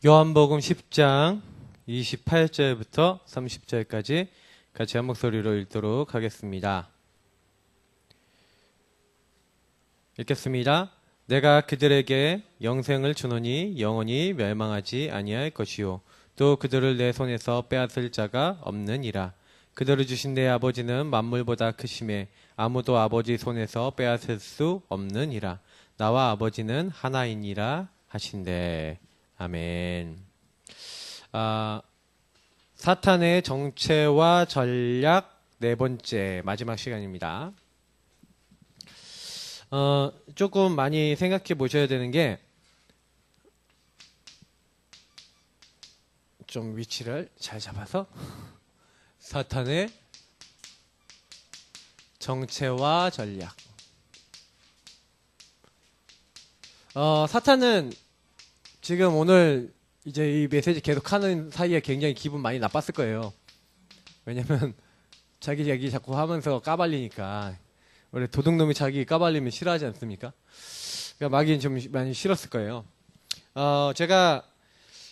요한복음 10장 28절부터 30절까지 같이 한 목소리로 읽도록 하겠습니다. 읽겠습니다. 내가 그들에게 영생을 주노니 영원히 멸망하지 아니할 것이요 또 그들을 내 손에서 빼앗을 자가 없느니라. 그들을 주신 내 아버지는 만물보다 크심에 아무도 아버지 손에서 빼앗을 수 없느니라. 나와 아버지는 하나이니라 하신대. 아멘. 사탄의 정체와 전략 네 번째 마지막 시간입니다. 조금 많이 생각해 보셔야 되는 게, 좀 위치를 잘 잡아서, 사탄의 정체와 전략. 사탄은 지금 오늘 이제 이 메시지 계속 하는 사이에 굉장히 기분 많이 나빴을 거예요. 왜냐면 자기 얘기 자꾸 하면서 까발리니까. 원래 도둑놈이 자기 까발리면 싫어하지 않습니까? 그러니까 마귀는 좀 많이 싫었을 거예요. 제가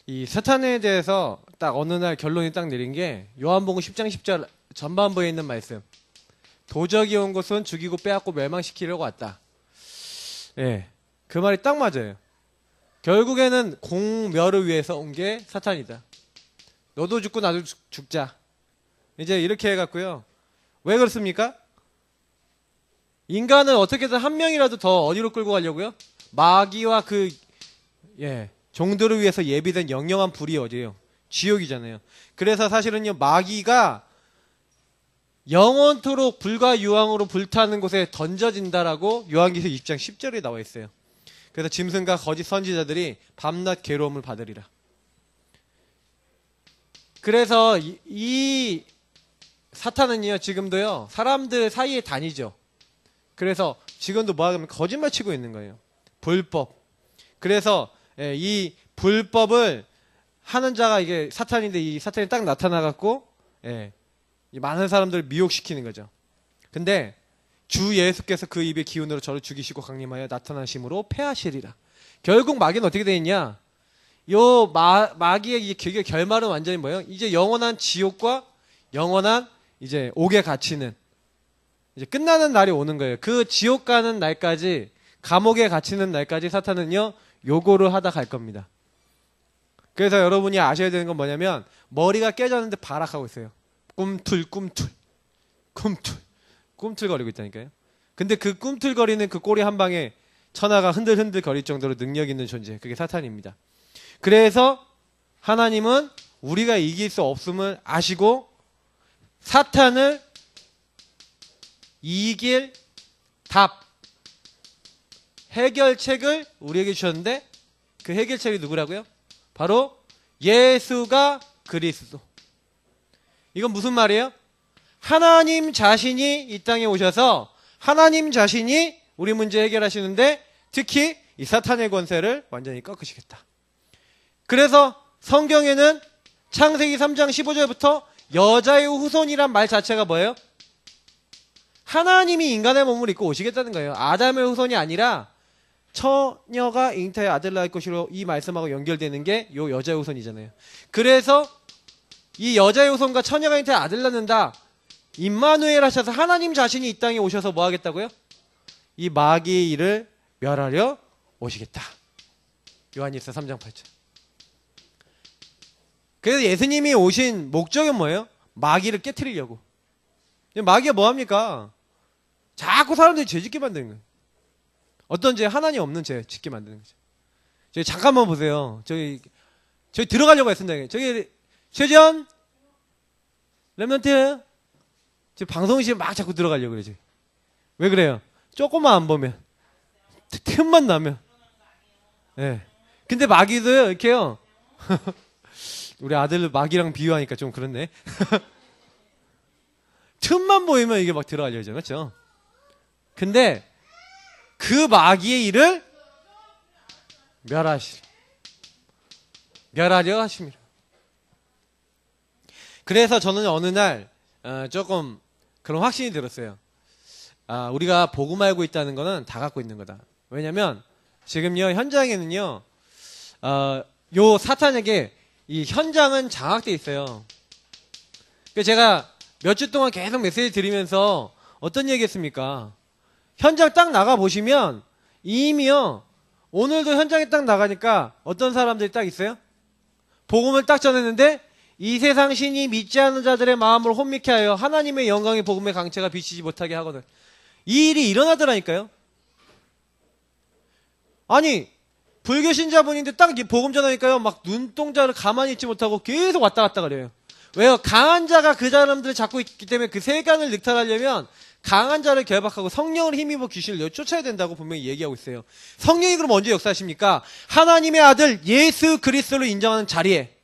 이 사탄에 대해서 딱 어느 날 결론이 딱 내린 게 요한복음 10장 10절 전반부에 있는 말씀. 도적이 온 것은 죽이고 빼앗고 멸망시키려고 왔다. 예, 그 말이 딱 맞아요. 결국에는 공멸을 위해서 온 게 사탄이다. 너도 죽고 나도 죽자. 이제 이렇게 해갖고요. 왜 그렇습니까? 인간을 어떻게든 한 명이라도 더 어디로 끌고 가려고요? 마귀와 종들을 위해서 예비된 영영한 불이 어디예요? 지옥이잖아요. 그래서 사실은요, 마귀가 영원토록 불과 유황으로 불타는 곳에 던져진다라고 요한계시록 20장 10절에 나와 있어요. 그래서 짐승과 거짓 선지자들이 밤낮 괴로움을 받으리라. 그래서 이 사탄은요, 지금도요, 사람들 사이에 다니죠. 그래서 지금도 뭐하면 거짓말 치고 있는 거예요. 불법. 그래서 이 불법을 하는 자가 이게 사탄인데, 이 사탄이 딱 나타나갖고 많은 사람들을 미혹시키는 거죠. 근데 주 예수께서 그 입의 기운으로 저를 죽이시고 강림하여 나타나심으로 패하시리라. 결국 마귀는 어떻게 되느냐? 요 마귀의 결말은 완전히 뭐예요? 이제 영원한 지옥과 영원한 이제 옥에 갇히는, 이제 끝나는 날이 오는 거예요. 그 지옥 가는 날까지, 감옥에 갇히는 날까지 사탄은요, 요거를 하다 갈 겁니다. 그래서 여러분이 아셔야 되는 건 뭐냐면, 머리가 깨졌는데 발악하고 있어요. 꿈틀거리고 있다니까요. 근데 그 꿈틀거리는 그 꼬리 한 방에 천하가 흔들흔들 거릴 정도로 능력 있는 존재, 그게 사탄입니다. 그래서 하나님은 우리가 이길 수 없음을 아시고 사탄을 이길 답, 해결책을 우리에게 주셨는데, 그 해결책이 누구라고요? 바로 예수가 그리스도. 이건 무슨 말이에요? 하나님 자신이 이 땅에 오셔서 하나님 자신이 우리 문제 해결하시는데, 특히 이 사탄의 권세를 완전히 꺾으시겠다. 그래서 성경에는 창세기 3장 15절부터 여자의 후손이란 말 자체가 뭐예요? 하나님이 인간의 몸을 입고 오시겠다는 거예요. 아담의 후손이 아니라 처녀가 잉태의 아들을 낳을 것이로, 이 말씀하고 연결되는 게 요 여자의 후손이잖아요. 그래서 이 여자의 후손과 처녀가 잉태의 아들을 낳는다. 임마누엘 하셔서 하나님 자신이 이 땅에 오셔서 뭐 하겠다고요? 이 마귀의 일을 멸하려 오시겠다. 요한일서 3장 8절. 그래서 예수님이 오신 목적은 뭐예요? 마귀를 깨트리려고. 마귀가 뭐 합니까? 자꾸 사람들이 죄 짓게 만드는 거예요. 어떤 죄? 하나님 없는 죄 짓게 만드는 거죠. 저기 잠깐만 보세요. 저기 들어가려고 했습니다. 저기 최전 렘넌트 지금 방송실에 막 자꾸 들어가려고 그러지. 왜 그래요? 조금만 안 보면, 틈만 나면. 근데 마귀도요, 이렇게요. 우리 아들 마귀랑 비유하니까 좀 그렇네. 틈만 보이면 이게 막 들어가려고 하죠. 그렇죠? 근데 그 마귀의 일을 멸하려 하십니다. 그래서 저는 어느 날 조금 그런 확신이 들었어요. 우리가 복음 알고 있다는 거는 다 갖고 있는 거다. 왜냐면 지금요, 현장에는요, 요 사탄에게 이 현장은 장악돼 있어요. 그래서 제가 몇 주 동안 계속 메시지 드리면서 어떤 얘기 했습니까? 현장 딱 나가 보시면 이미요, 오늘도 현장에 딱 나가니까 어떤 사람들이 딱 있어요? 복음을 딱 전했는데 이 세상 신이 믿지 않는 자들의 마음을 혼미케 하여 하나님의 영광의 복음의 강체가 비치지 못하게 하거든. 이 일이 일어나더라니까요. 아니, 불교 신자분인데 딱 복음 전하니까요, 막 눈동자를 가만히 있지 못하고 계속 왔다 갔다 그래요. 왜요? 강한 자가 그 사람들을 잡고 있기 때문에 그 세간을 늑탈하려면 강한 자를 결박하고 성령을 힘입어 귀신을 쫓아야 된다고 분명히 얘기하고 있어요. 성령이 그럼 언제 역사하십니까? 하나님의 아들 예수 그리스도를 인정하는 자리에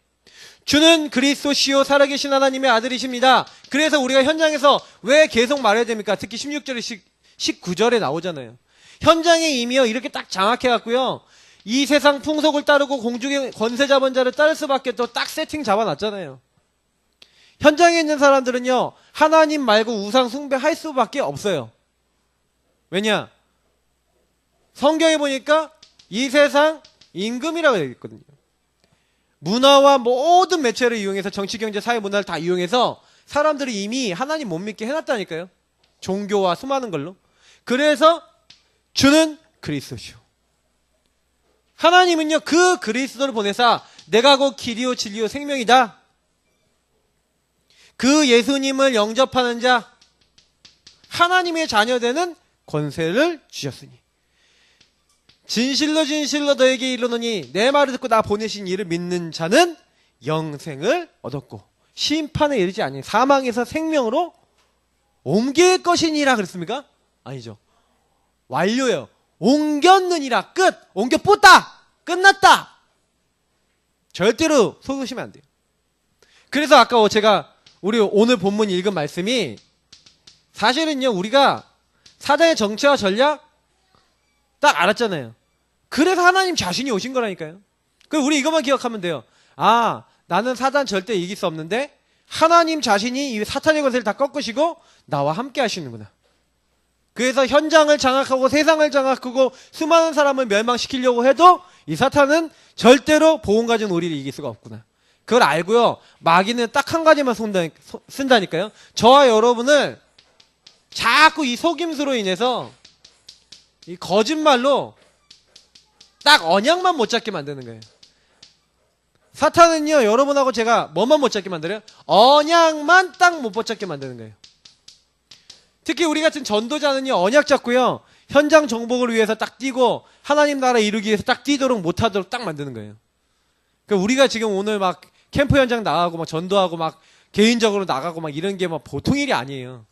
주는 그리스도시요 살아계신 하나님의 아들이십니다. 그래서 우리가 현장에서 왜 계속 말해야 됩니까? 특히 16절에 19절에 나오잖아요. 현장에 이미요 이렇게 딱 장악해갖고요, 이 세상 풍속을 따르고 공중의 권세 잡은 자를 따를 수밖에 또 딱 세팅 잡아놨잖아요. 현장에 있는 사람들은요, 하나님 말고 우상 숭배할 수밖에 없어요. 왜냐? 성경에 보니까 이 세상 임금이라고 되어 있거든요. 문화와 모든 매체를 이용해서 정치, 경제, 사회, 문화를 다 이용해서 사람들이 이미 하나님 못 믿게 해놨다니까요. 종교와 수많은 걸로. 그래서 주는 그리스도시오. 하나님은요, 그 그리스도를 보내사 내가 곧 길이요 진리요 생명이다. 그 예수님을 영접하는 자, 하나님의 자녀되는 권세를 주셨으니 진실로 진실로 너에게 이르노니 내 말을 듣고 나 보내신 이를 믿는 자는 영생을 얻었고 심판에 이르지 아니 사망에서 생명으로 옮길 것이니라 그랬습니까? 아니죠. 완료예요. 옮겼느니라. 끝. 옮겨 뽑다. 끝났다. 절대로 속으시면 안 돼요. 그래서 아까 제가 우리 오늘 본문 읽은 말씀이 사실은요, 우리가 사단의 정체와 전략 딱 알았잖아요. 그래서 하나님 자신이 오신 거라니까요. 그럼 우리 이것만 기억하면 돼요. 아, 나는 사단 절대 이길 수 없는데 하나님 자신이 이 사탄의 권세를 다 꺾으시고 나와 함께 하시는구나. 그래서 현장을 장악하고 세상을 장악하고 수많은 사람을 멸망시키려고 해도 이 사탄은 절대로 복음 가진 우리를 이길 수가 없구나. 그걸 알고요, 마귀는 딱 한 가지만 쓴다니까요. 저와 여러분을 자꾸 이 속임수로 인해서 이 거짓말로 딱 언약만 못 잡게 만드는 거예요. 사탄은요, 여러분하고 제가 뭐만 못 잡게 만들어요? 언약만 딱 못 붙잡게 만드는 거예요. 특히 우리 같은 전도자는요, 언약 잡고요, 현장 정복을 위해서 딱 뛰고 하나님 나라 이루기 위해서 딱 뛰도록 못하도록 딱 만드는 거예요. 그러니까 우리가 지금 오늘 막 캠프 현장 나가고 막 전도하고 막 개인적으로 나가고 막 이런 게 막 보통 일이 아니에요.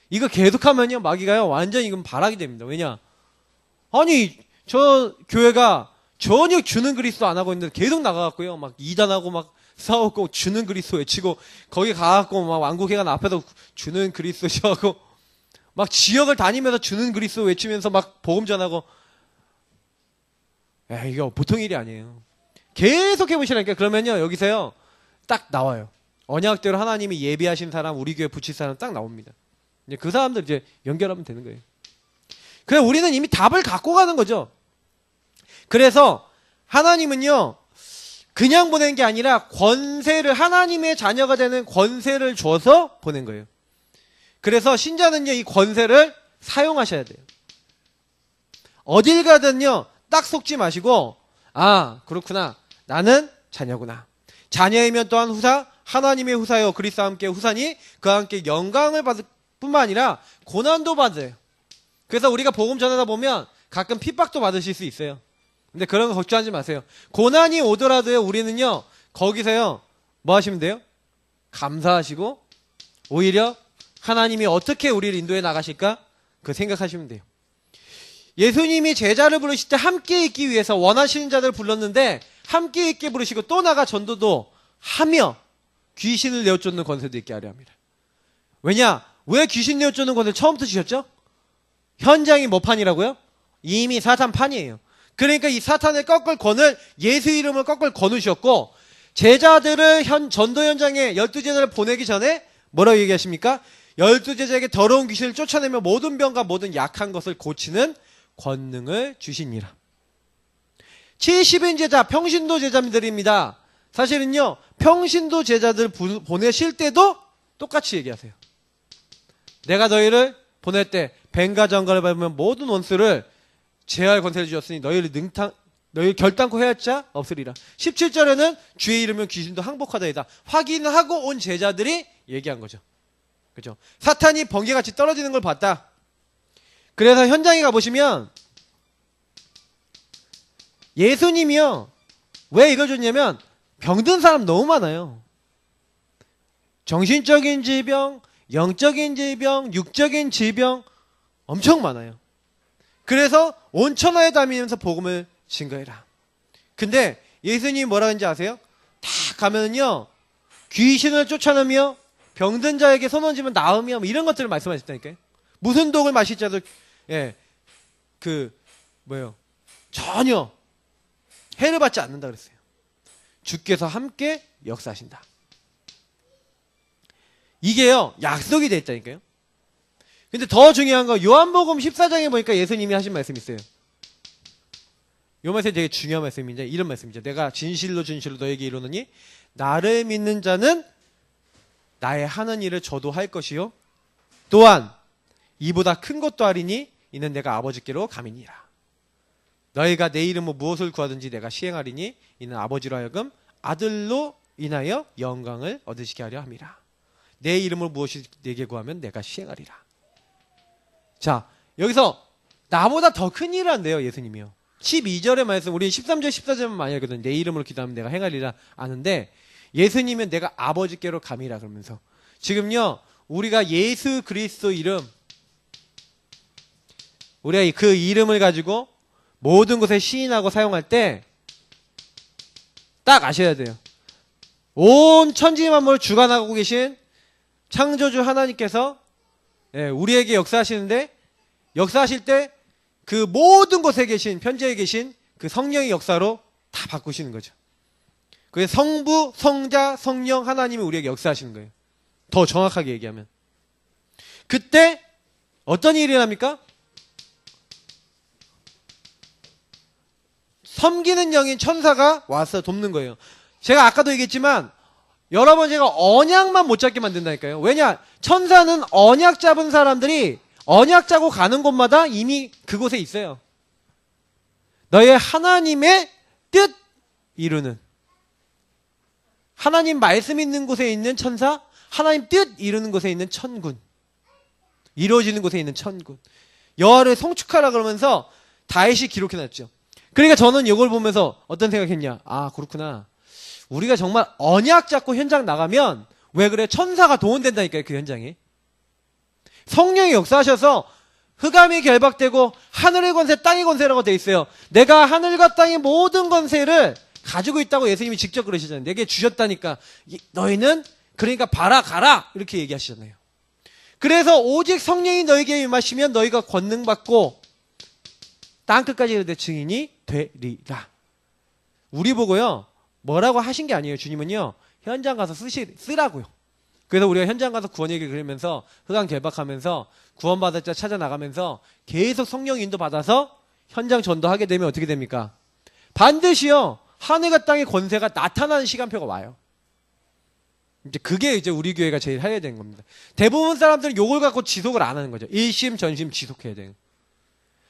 이거 계속하면요, 마귀가요 완전 이건 발악이 됩니다. 왜냐? 아니, 저 교회가 전혀 주는 그리스도 안 하고 있는데 계속 나가갖고요, 막 이단하고 막 싸우고 주는 그리스도 외치고 거기 가갖고 막 왕국회관 앞에서 주는 그리스도 하고 막 지역을 다니면서 주는 그리스도 외치면서 막 복음 전하고, 이거 보통 일이 아니에요. 계속 해보시라니까. 그러면요, 여기서요 딱 나와요. 언약대로 하나님이 예비하신 사람, 우리 교회 붙일 사람 딱 나옵니다. 이제 그 사람들 이제 연결하면 되는 거예요. 그래, 우리는 이미 답을 갖고 가는 거죠. 그래서 하나님은요, 그냥 보낸 게 아니라 권세를, 하나님의 자녀가 되는 권세를 줘서 보낸 거예요. 그래서 신자는요, 이 권세를 사용하셔야 돼요. 어딜 가든요, 딱 속지 마시고, 아, 그렇구나. 나는 자녀구나. 자녀이면 또한 후사, 하나님의 후사요. 그리스도와 함께 후사니 그와 함께 영광을 받을 뿐만 아니라 고난도 받아요. 그래서 우리가 복음 전하다 보면 가끔 핍박도 받으실 수 있어요. 근데 그런 거 걱정하지 마세요. 고난이 오더라도요, 우리는요, 거기서요, 뭐 하시면 돼요? 감사하시고, 오히려 하나님이 어떻게 우리를 인도해 나가실까? 그 생각하시면 돼요. 예수님이 제자를 부르실 때 함께 있기 위해서 원하시는 자들을 불렀는데, 함께 있게 부르시고 또 나가 전도도 하며 귀신을 내어쫓는 권세도 있게 하려 합니다. 왜냐? 왜 귀신 내어쫓는 권세를 처음부터 주셨죠? 현장이 뭐 판이라고요? 이미 사탄 판이에요. 그러니까 이 사탄을 꺾을 권을, 예수 이름을 꺾을 권을 주셨고, 제자들을 전도 현장에 12제자를 보내기 전에 뭐라고 얘기하십니까? 12제자에게 더러운 귀신을 쫓아내며 모든 병과 모든 약한 것을 고치는 권능을 주시니라. 70인 제자, 평신도 제자들입니다. 사실은요, 평신도 제자들 보내실 때도 똑같이 얘기하세요. 내가 너희를 보낼 때 뱀과 정갈을 밟으면 모든 원수를 제할 권세를 주었으니 너희 결단코 해할 자 없으리라. 17절에는 주의 이름은 귀신도 항복하다이다. 확인하고 온 제자들이 얘기한 거죠. 그죠? 사탄이 번개같이 떨어지는 걸 봤다. 그래서 현장에 가보시면 예수님이요, 왜 이걸 줬냐면 병든 사람 너무 많아요. 정신적인 질병, 영적인 질병, 육적인 질병 엄청 많아요. 그래서 온 천하에 다니면서 복음을 증거해라. 근데 예수님이 뭐라 하는지 아세요? 다 가면은요, 귀신을 쫓아내며 병든 자에게 손 얹으면 나으며 이런 것들을 말씀하셨다니까요. 무슨 독을 마실 자도 전혀 해를 받지 않는다 그랬어요. 주께서 함께 역사하신다. 이게요, 약속이 돼 있다니까요. 근데 더 중요한 거, 요한복음 14장에 보니까 예수님이 하신 말씀이 있어요. 요 말씀이 되게 중요한 말씀인데, 이런 말씀이죠. 내가 진실로 진실로 너에게 이르노니 나를 믿는 자는 나의 하는 일을 저도 할 것이요 또한 이보다 큰 것도 하리니 이는 내가 아버지께로 감이니라. 너희가 내 이름으로 무엇을 구하든지 내가 시행하리니 이는 아버지로 하여금 아들로 인하여 영광을 얻으시게 하려 함이라. 내 이름으로 무엇이 내게 구하면 내가 시행하리라. 자, 여기서 나보다 더 큰 일을 한대요, 예수님이요. 12절의 말씀, 우리 13절 14절만 많이 하거든. 내 이름으로 기도하면 내가 행하리라 아는데, 예수님은 내가 아버지께로 감이라 그러면서, 지금요, 우리가 예수 그리스도 이름, 우리가 그 이름을 가지고 모든 곳에 시인하고 사용할 때 딱 아셔야 돼요. 온 천지 만물을 주관하고 계신 창조주 하나님께서 우리에게 역사하시는데, 역사하실 때 그 모든 곳에 계신, 편지에 계신 그 성령의 역사로 다 바꾸시는 거죠. 그래서 성부, 성자, 성령 하나님이 우리에게 역사하시는 거예요. 더 정확하게 얘기하면. 그때 어떤 일이 일어납니까? 섬기는 영인 천사가 와서 돕는 거예요. 제가 아까도 얘기했지만 여러 번 제가 언약만 못 잡게 만든다니까요. 왜냐? 천사는 언약 잡은 사람들이 언약 짜고 가는 곳마다 이미 그곳에 있어요. 너의 하나님의 뜻 이루는, 하나님 말씀 있는 곳에 있는 천사, 하나님 뜻 이루는 곳에 있는 천군, 이루어지는 곳에 있는 천군, 여호와를 송축하라 그러면서 다윗이 기록해놨죠. 그러니까 저는 이걸 보면서 어떤 생각했냐, 아 그렇구나, 우리가 정말 언약 잡고 현장 나가면 왜 그래? 천사가 동원된다니까요. 그 현장에 성령이 역사하셔서 흑암이 결박되고 하늘의 권세, 땅의 권세라고 돼 있어요. 내가 하늘과 땅의 모든 권세를 가지고 있다고 예수님이 직접 그러시잖아요. 내게 주셨다니까 너희는 그러니까 봐라 가라 이렇게 얘기하시잖아요. 그래서 오직 성령이 너에게 임하시면 너희가 권능받고 땅끝까지 이르되 증인이 되리라. 우리 보고요 뭐라고 하신 게 아니에요. 주님은요 현장 가서 쓰라고요. 그래서 우리가 현장 가서 구원 얘기를 그리면서 흑암 결박하면서 구원받을 자 찾아 나가면서 계속 성령 인도 받아서 현장 전도하게 되면 어떻게 됩니까? 반드시요 하늘과 땅의 권세가 나타나는 시간표가 와요. 이제 그게 이제 우리 교회가 제일 해야 되는 겁니다. 대부분 사람들은 요걸 갖고 지속을 안 하는 거죠. 일심 전심 지속해야 돼요.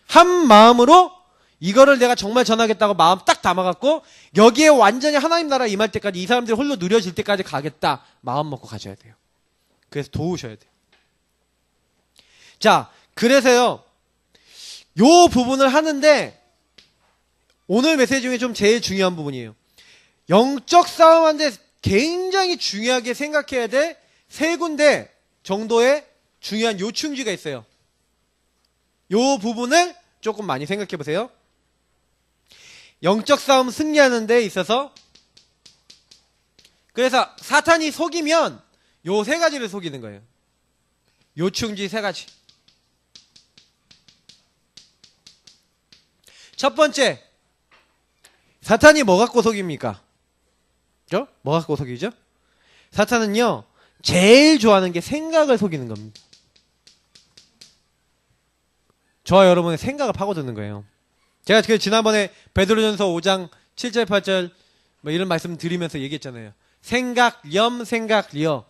한 마음으로 이거를 내가 정말 전하겠다고 마음 딱 담아갖고 여기에 완전히 하나님 나라 임할 때까지 이 사람들이 홀로 누려질 때까지 가겠다 마음 먹고 가셔야 돼요. 그래서 도우셔야 돼요. 자, 그래서요 요 부분을 하는데 오늘 메시지 중에 좀 제일 중요한 부분이에요. 영적 싸움하는데 굉장히 중요하게 생각해야 될 세 군데 정도의 중요한 요충지가 있어요. 요 부분을 조금 많이 생각해 보세요. 영적 싸움 승리하는 데 있어서, 그래서 사탄이 속이면 요 세 가지를 속이는 거예요. 요충지 세 가지. 첫 번째, 사탄이 뭐 갖고 속입니까? 그죠? 뭐 갖고 속이죠? 사탄은요 제일 좋아하는 게 생각을 속이는 겁니다. 저와 여러분의 생각을 파고드는 거예요. 제가 그 지난번에 베드로전서 5장 7절 8절 뭐 이런 말씀 드리면서 얘기했잖아요. 생각, 생각, 리어.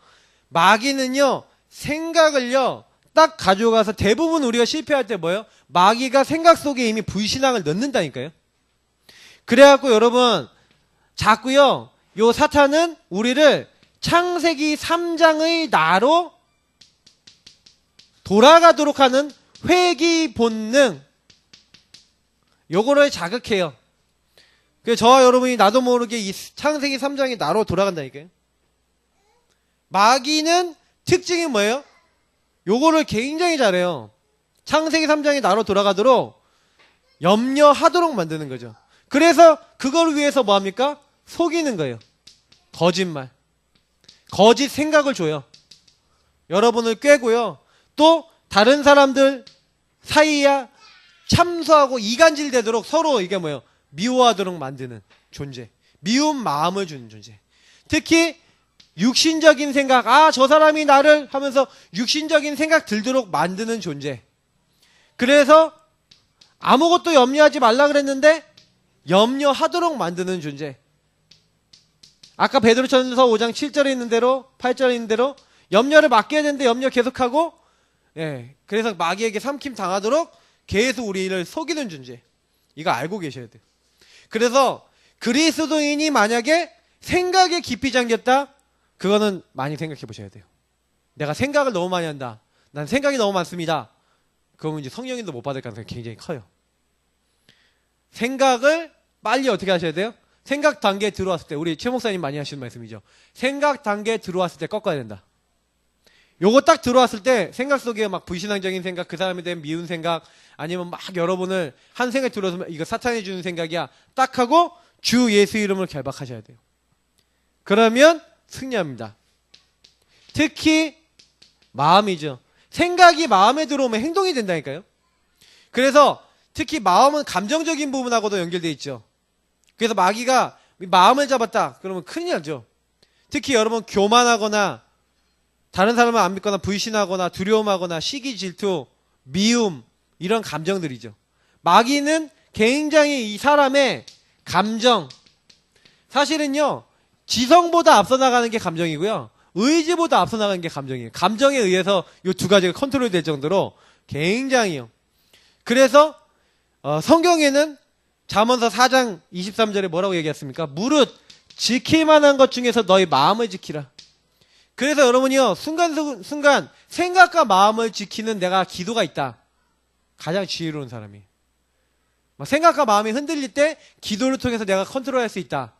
마귀는요, 생각을요, 딱 가져가서 대부분 우리가 실패할 때 뭐예요? 마귀가 생각 속에 이미 불신앙을 넣는다니까요. 그래갖고 여러분, 자꾸요, 요 사탄은 우리를 창세기 3장의 나로 돌아가도록 하는 회귀 본능, 요거를 자극해요. 그래서 저와 여러분이 나도 모르게 이 창세기 3장이 나로 돌아간다니까요. 마귀는 특징이 뭐예요? 요거를 굉장히 잘해요. 창세기 3장이 나로 돌아가도록 염려하도록 만드는 거죠. 그래서 그걸 위해서 뭐합니까? 속이는 거예요. 거짓말. 거짓 생각을 줘요. 여러분을 꿰고요. 또 다른 사람들 사이에 참소하고 이간질 되도록 서로 이게 뭐예요? 미워하도록 만드는 존재. 미운 마음을 주는 존재. 특히 육신적인 생각, 아, 저 사람이 나를 하면서 육신적인 생각 들도록 만드는 존재. 그래서 아무것도 염려하지 말라 그랬는데 염려하도록 만드는 존재. 아까 베드로전서 5장 7절에 있는 대로 8절에 있는 대로 염려를 맡겨야 되는데 염려 계속하고, 예, 그래서 마귀에게 삼킴 당하도록 계속 우리를 속이는 존재. 이거 알고 계셔야 돼요. 그래서 그리스도인이 만약에 생각에 깊이 잠겼다, 그거는 많이 생각해 보셔야 돼요. 내가 생각을 너무 많이 한다, 난 생각이 너무 많습니다. 그러면 이제 성령님도 못 받을 가능성이 굉장히 커요. 생각을 빨리 어떻게 하셔야 돼요? 생각 단계에 들어왔을 때, 우리 최 목사님 많이 하시는 말씀이죠. 생각 단계에 들어왔을 때 꺾어야 된다. 요거 딱 들어왔을 때 생각 속에 막 불신앙적인 생각, 그 사람에 대한 미운 생각, 아니면 막 여러분을 한 생각 들어서 이거 사탄이 주는 생각이야 딱 하고 주 예수 이름을 결박하셔야 돼요. 그러면 승리합니다. 특히 마음이죠. 생각이 마음에 들어오면 행동이 된다니까요. 그래서 특히 마음은 감정적인 부분하고도 연결되어 있죠. 그래서 마귀가 마음을 잡았다 그러면 큰일 나죠. 특히 여러분 교만하거나 다른 사람을 안 믿거나 불신하거나 두려움하거나 시기, 질투, 미움, 이런 감정들이죠. 마귀는 굉장히 이 사람의 감정, 사실은요, 지성보다 앞서 나가는 게 감정이고요, 의지보다 앞서 나가는 게 감정이에요. 감정에 의해서 이 두 가지가 컨트롤 될 정도로 굉장히요. 그래서 성경에는 잠언서 4장 23절에 뭐라고 얘기했습니까? 무릇 지킬 만한 것 중에서 너희 마음을 지키라. 그래서 여러분이요, 순간 생각과 마음을 지키는 내가 기도가 있다. 가장 지혜로운 사람이. 생각과 마음이 흔들릴 때 기도를 통해서 내가 컨트롤할 수 있다.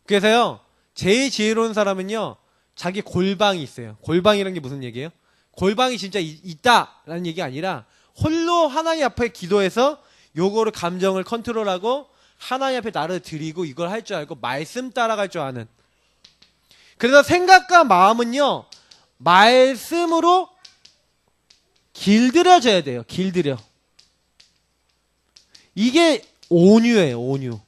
그래서요, 제일 지혜로운 사람은요, 자기 골방이 있어요. 골방이라는 게 무슨 얘기예요? 골방이 진짜 있다라는 얘기가 아니라 홀로 하나님 앞에 기도해서 요거를 감정을 컨트롤하고 하나님 앞에 나를 드리고 이걸 할 줄 알고 말씀 따라갈 줄 아는. 그래서 생각과 마음은요, 말씀으로 길들여져야 돼요. 길들여. 이게 온유예요. 온유.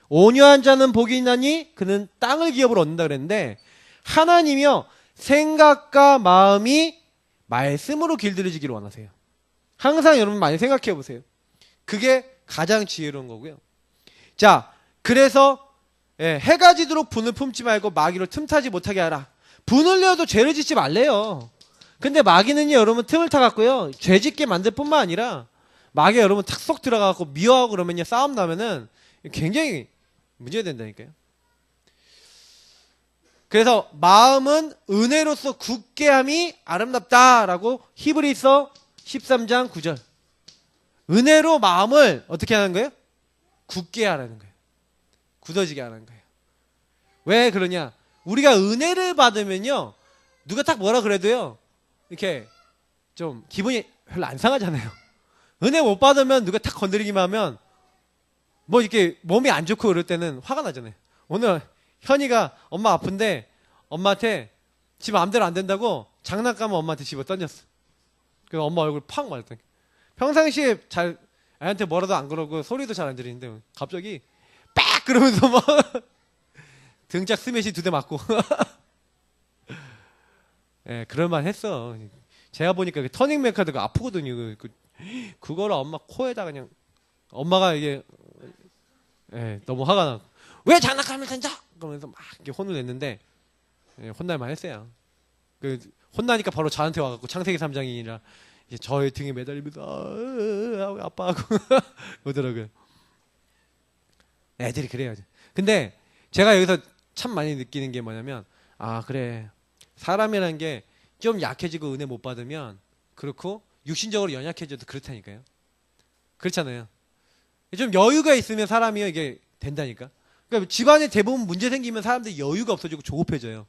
온유한 자는 복이 있나니 그는 땅을 기업으로 얻는다 그랬는데, 하나님이요, 생각과 마음이 말씀으로 길들여지기를 원하세요. 항상 여러분 많이 생각해 보세요. 그게 가장 지혜로운 거고요. 자, 그래서 해가 지도록 분을 품지 말고 마귀로 틈타지 못하게 하라. 분을 내어도 죄를 짓지 말래요. 근데 마귀는요, 여러분 틈을 타갖고요, 죄 짓게 만들 뿐만 아니라 마귀가 여러분 탁 쏙 들어가갖고 미워하고 그러면요, 싸움 나면은 굉장히 문제가 된다니까요. 그래서 마음은 은혜로서 굳게 함이 아름답다라고 히브리서 13장 9절. 은혜로 마음을 어떻게 하는 거예요? 굳게 하라는 거예요. 굳어지게 하는 거예요. 왜 그러냐? 우리가 은혜를 받으면요, 누가 딱 뭐라 그래도요, 이렇게 좀 기분이 별로 안 상하잖아요. 은혜 못 받으면 누가 탁 건드리기만 하면 뭐 이렇게 몸이 안 좋고 그럴 때는 화가 나잖아요. 오늘 현이가 엄마 아픈데 엄마한테 지 마음대로 안 된다고 장난감을 엄마한테 집어 던졌어. 그래서 엄마 얼굴 팍 말했더니, 평상시에 잘 애한테 뭐라도 안 그러고 소리도 잘 안 들리는데 갑자기 빡 그러면서 막 등짝 스매시 2대 맞고 예, 그럴만 했어. 제가 보니까 터닝 메카드가 아프거든요. 그거를 엄마 코에다 그냥 엄마가 이게 예, 너무 화가 나. 왜 장난감을 던져? 그러면서 막 이렇게 혼을 냈는데 예, 혼날만 했어요. 그 혼나니까 바로 저한테 와갖고 창세기 3장이라 이제 저의 등에 매달리면서 아빠 하고 오더라고요. 애들이 그래요. 근데 제가 여기서 참 많이 느끼는 게 뭐냐면 아 그래 사람이라는 게 좀 약해지고 은혜 못 받으면 그렇고 육신적으로 연약해져도 그렇다니까요. 그렇잖아요. 좀 여유가 있으면 사람이 이게 된다니까. 그러니까 집안에 대부분 문제 생기면 사람들이 여유가 없어지고 조급해져요.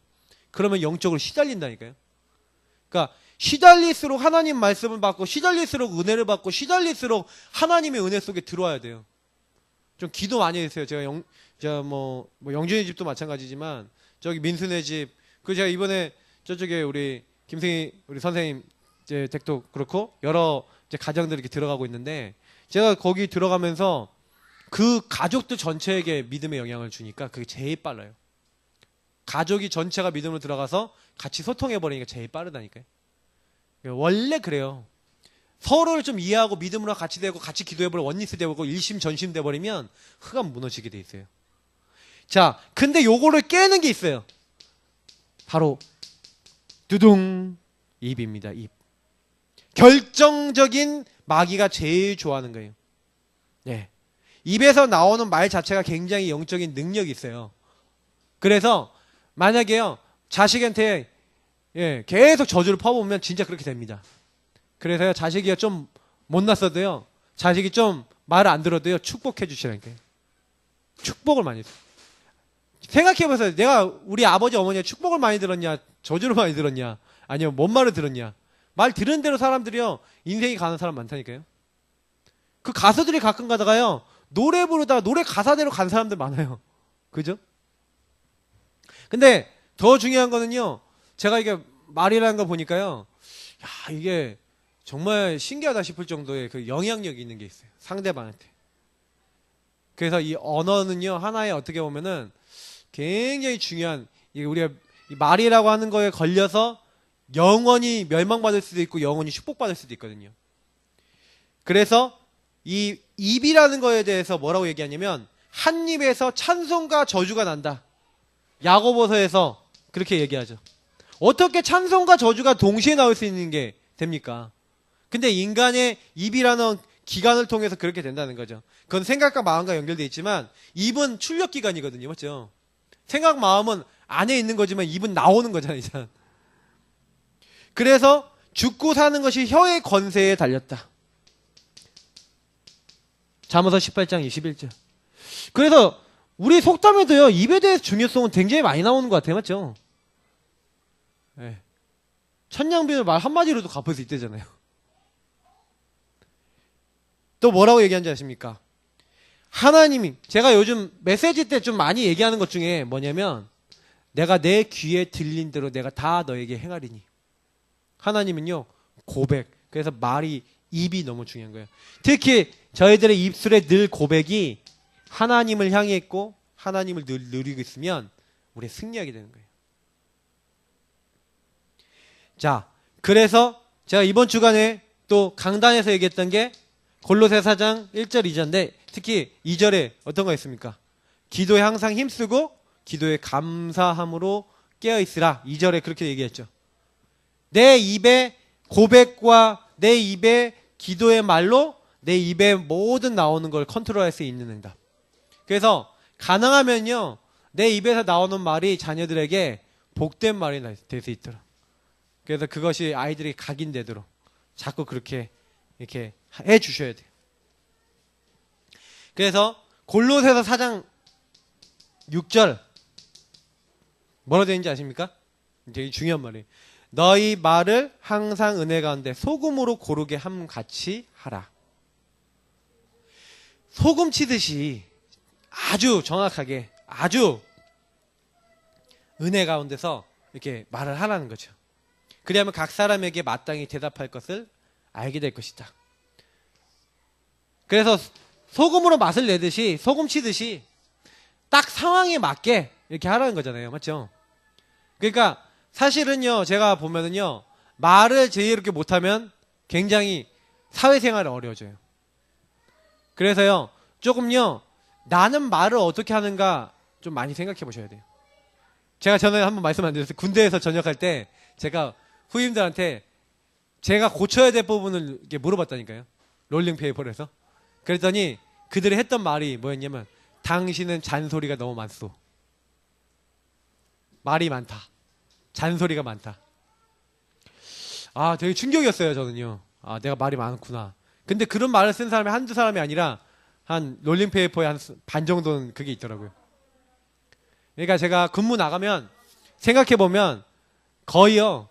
그러면 영적으로 시달린다니까요. 그러니까 시달릴수록 하나님 말씀을 받고 시달릴수록 은혜를 받고 시달릴수록 하나님의 은혜 속에 들어와야 돼요. 좀 기도 많이 해주세요. 제가 뭐 영준이 집도 마찬가지지만 저기 민수네 집, 그 제가 이번에 저쪽에 우리 김승희 우리 선생님 이제 댁도 그렇고 여러 이제 가정들이 이렇게 들어가고 있는데 제가 거기 들어가면서 그 가족들 전체에게 믿음의 영향을 주니까 그게 제일 빨라요. 가족이 전체가 믿음으로 들어가서 같이 소통해 버리니까 제일 빠르다니까요. 원래 그래요. 서로를 좀 이해하고 믿음으로 같이 되고 같이 기도해버리고 원리스 되고 일심 전심 돼버리면 흑암 무너지게 돼 있어요. 자, 근데 요거를 깨는 게 있어요. 바로 두둥 입입니다. 입. 결정적인 마귀가 제일 좋아하는 거예요. 예. 입에서 나오는 말 자체가 굉장히 영적인 능력이 있어요. 그래서 만약에요 자식한테 예, 계속 저주를 퍼부으면 진짜 그렇게 됩니다. 그래서요 자식이 좀 못났어도요 자식이 좀 말을 안 들어도요 축복해 주시라니까요. 축복을 많이 해요. 생각해보세요. 내가 우리 아버지 어머니가 축복을 많이 들었냐 저주를 많이 들었냐 아니면 뭔 말을 들었냐. 말 들은 대로 사람들이요 인생이 가는 사람 많다니까요. 그 가수들이 가끔 가다가요 노래 부르다 노래 가사대로 간 사람들 많아요. 그죠? 근데 더 중요한 거는요 제가 이게 말이라는 거 보니까요 야 이게 정말 신기하다 싶을 정도의 그 영향력이 있는 게 있어요. 상대방한테. 그래서 이 언어는요 하나의 어떻게 보면은 굉장히 중요한 이게 우리가 이 말이라고 하는 거에 걸려서 영원히 멸망받을 수도 있고 영원히 축복받을 수도 있거든요. 그래서 이 입이라는 거에 대해서 뭐라고 얘기하냐면 한 입에서 찬송과 저주가 난다. 야고보서에서 그렇게 얘기하죠. 어떻게 찬송과 저주가 동시에 나올 수 있는 게 됩니까? 근데 인간의 입이라는 기관을 통해서 그렇게 된다는 거죠. 그건 생각과 마음과 연결되어 있지만 입은 출력기관이거든요. 맞죠? 생각, 마음은 안에 있는 거지만 입은 나오는 거잖아요. 그래서 죽고 사는 것이 혀의 권세에 달렸다. 잠언서 18장 21절. 그래서 우리 속담에도요 입에 대해서 중요성은 굉장히 많이 나오는 것 같아요. 맞죠? 네. 천냥비를 말 한마디로도 갚을 수 있대잖아요. 또 뭐라고 얘기하는지 아십니까? 하나님이 제가 요즘 메시지 때 좀 많이 얘기하는 것 중에 뭐냐면 내가 내 귀에 들린 대로 내가 다 너에게 행하리니. 하나님은요 고백. 그래서 말이 입이 너무 중요한 거예요. 특히 저희들의 입술에 늘 고백이 하나님을 향해 있고 하나님을 늘 누리고 있으면 우리의 승리하게 되는 거예요. 자, 그래서 제가 이번 주간에 또 강단에서 얘기했던 게 골로새 4장 1절 2절인데 특히 2절에 어떤 거 있습니까? 기도에 항상 힘쓰고 기도에 감사함으로 깨어있으라. 2절에 그렇게 얘기했죠. 내 입에 고백과 내 입에 기도의 말로 내 입에 모든 나오는 걸 컨트롤할 수 있는 응답. 그래서 가능하면요 내 입에서 나오는 말이 자녀들에게 복된 말이 될 수 있도록. 그래서 그것이 아이들이 각인되도록 자꾸 그렇게 이렇게 해 주셔야 돼요. 그래서 골로새서 4장 6절 뭐라 되어 있는지 아십니까? 되게 중요한 말이에요. 너희 말을 항상 은혜 가운데 소금으로 고르게 함같이 하라. 소금 치듯이 아주 정확하게 아주 은혜 가운데서 이렇게 말을 하라는 거죠. 그리하면 각 사람에게 마땅히 대답할 것을 알게 될 것이다. 그래서 소금으로 맛을 내듯이 소금 치듯이 딱 상황에 맞게 이렇게 하라는 거잖아요. 맞죠? 그러니까 사실은요 제가 보면은요 말을 제이롭게 못하면 굉장히 사회생활이 어려워져요. 그래서요, 조금요, 나는 말을 어떻게 하는가 좀 많이 생각해 보셔야 돼요. 제가 전에 한번 말씀 안 드렸어요. 군대에서 전역할 때 제가 후임들한테 제가 고쳐야 될 부분을 이렇게 물어봤다니까요. 롤링페이퍼에서. 그랬더니 그들이 했던 말이 뭐였냐면, 당신은 잔소리가 너무 많소. 말이 많다. 잔소리가 많다. 아, 되게 충격이었어요, 저는요. 아, 내가 말이 많구나. 근데 그런 말을 쓴 사람이 한두 사람이 아니라 한 롤링페이퍼에 한 반 정도는 그게 있더라고요. 그러니까 제가 근무 나가면 생각해보면 거의요,